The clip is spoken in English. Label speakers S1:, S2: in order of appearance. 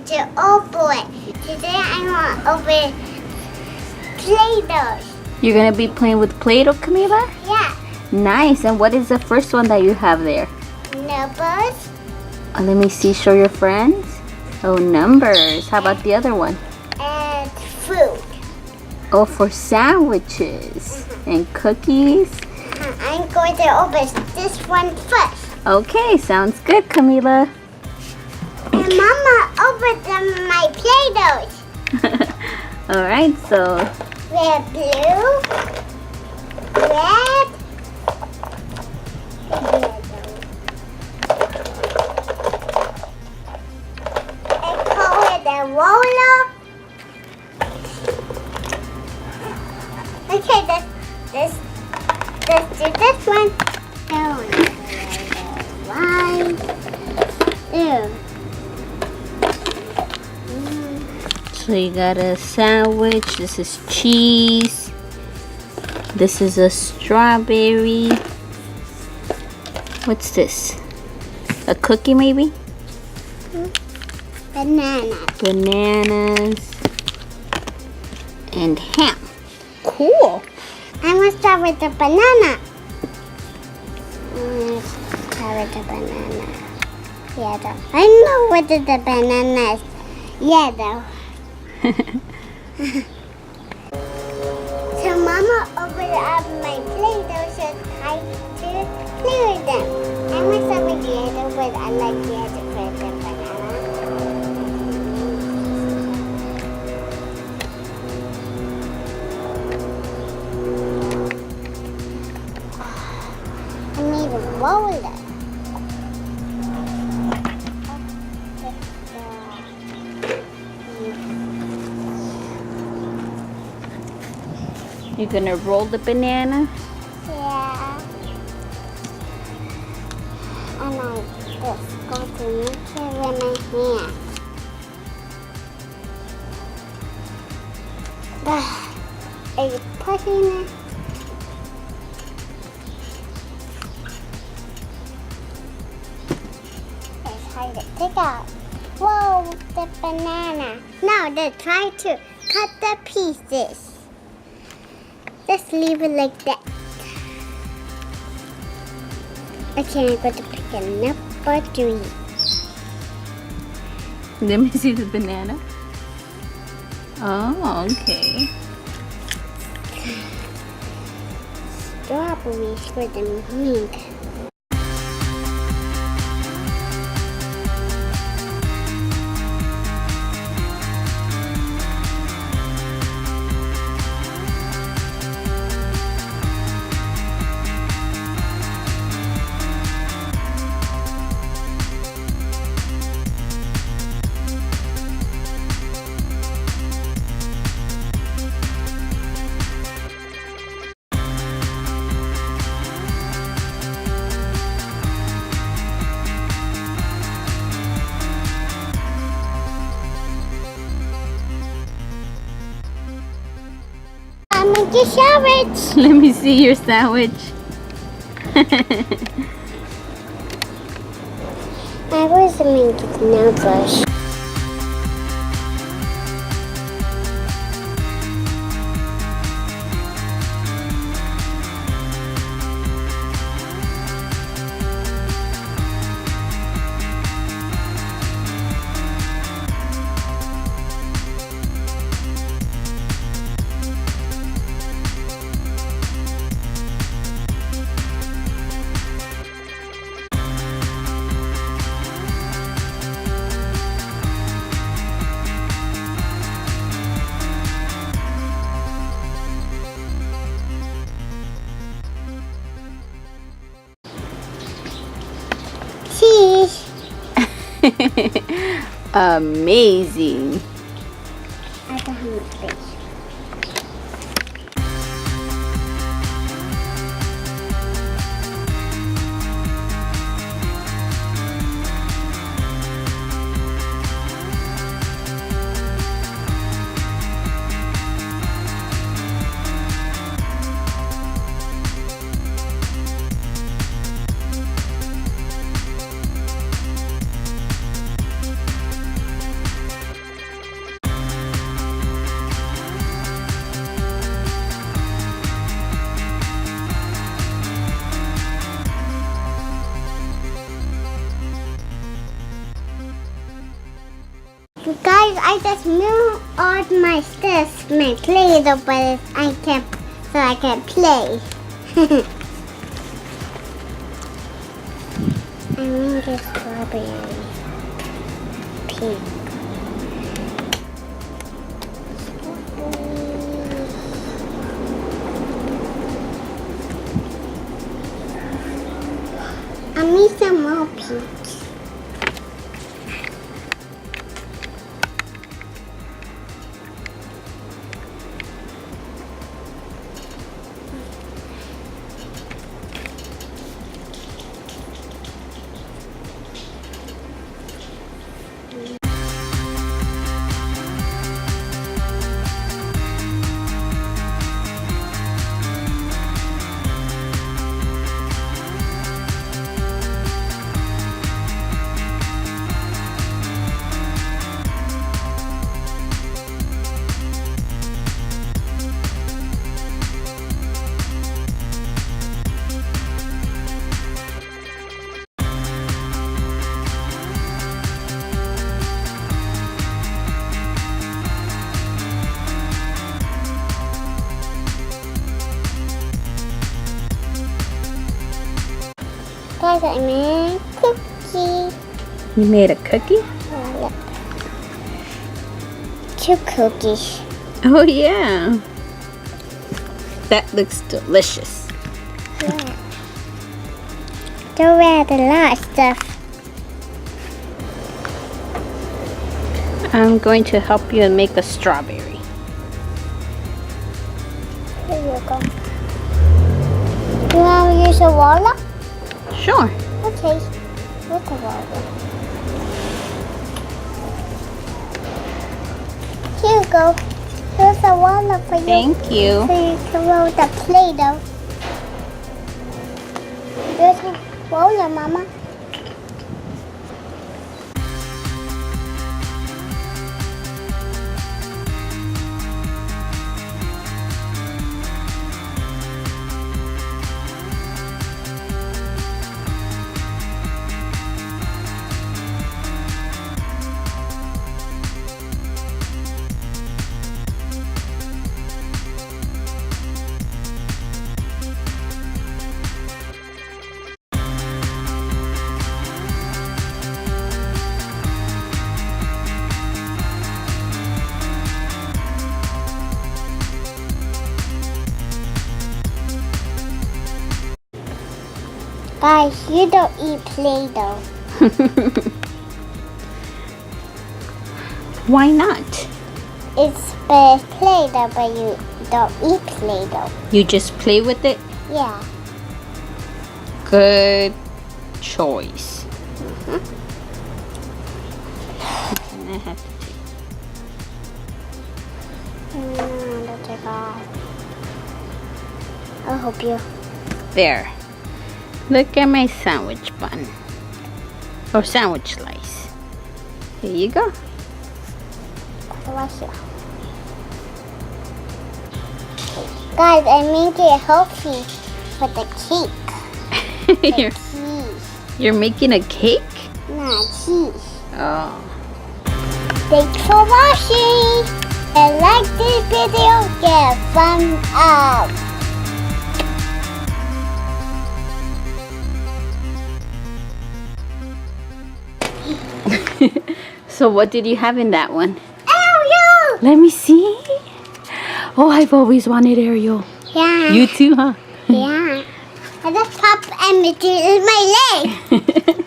S1: to open it. Today I want to open play-dohs.
S2: You're gonna be playing with play-doh, Camila?
S1: Yeah.
S2: Nice. And what is the first one that you have there?
S1: Numbers.
S2: Oh, let me see. Show your friends. Oh, numbers. How about the other one?
S1: And food.
S2: Oh, for sandwiches and cookies.
S1: I'm going to open this one first.
S2: Okay, sounds good, Camila.
S1: And Mama opened my play-dohs.
S2: All right, so
S1: We have blue, red, and yellow. I call it a roller. Okay, let's do this one. One, two.
S2: so you got a sandwich. This is cheese. This is a strawberry. What's this? A cookie, maybe?
S1: Banana.
S2: Bananas and ham. Cool.
S1: I'm going to start with the banana. Start with the banana. Yellow. I know what is the banana is. Yellow. So Mama opened up my play-doh so I to play with them. I'm going to start with yellow, but I like yellow for the banana. I made a roller.
S2: You're gonna roll the banana.
S1: Yeah. And I just go to make it with my hand. Are you pushing it? It's hard to take out. Whoa, the banana. Now let's try to cut the pieces. Just leave it like that. Okay, I'm going to pick a number 3.
S2: Let me see the banana. Oh, okay.
S1: Strawberries for the mint. I'm going to sandwich.
S2: Let me see your sandwich.
S1: I was making nail brush. Cheese.
S2: Amazing.
S1: I don't have space. Guys, I just moved all my stuff, my play-doh, but I can, so I can play. I made a strawberry pink. I need some more pinks. Guys, I made a cookie.
S2: You made a cookie?
S1: Yep. 2 cookies.
S2: Oh yeah. That looks delicious.
S1: Yeah. Don't add a lot of stuff.
S2: I'm going to help you and make a strawberry.
S1: Here you go. You want to use a walnut?
S2: Sure.
S1: Okay. With the walnut. Here you go. Here's a walnut for you.
S2: Thank you.
S1: So you can roll the play-doh. Here's a walnut, Mama. Guys, you don't eat Play-Doh.
S2: Why not?
S1: It's Play-Doh, but you don't eat Play-Doh.
S2: You just play with it?
S1: Yeah.
S2: Good choice. And I have to
S1: Take off. I'll help you.
S2: There. Look at my sandwich bun. Or sandwich slice. Here you go.
S1: Right here. Guys, I made it healthy for the cake.
S2: you're,
S1: Cheese.
S2: you're making a cake?
S1: Nah, cheese.
S2: Oh.
S1: Thanks for watching. And like this video, get a thumbs up.
S2: So what did you have in that one?
S1: Ariel!
S2: Let me see. Oh, I've always wanted Ariel.
S1: Yeah.
S2: You too, huh?
S1: Yeah. I just popped images in my leg.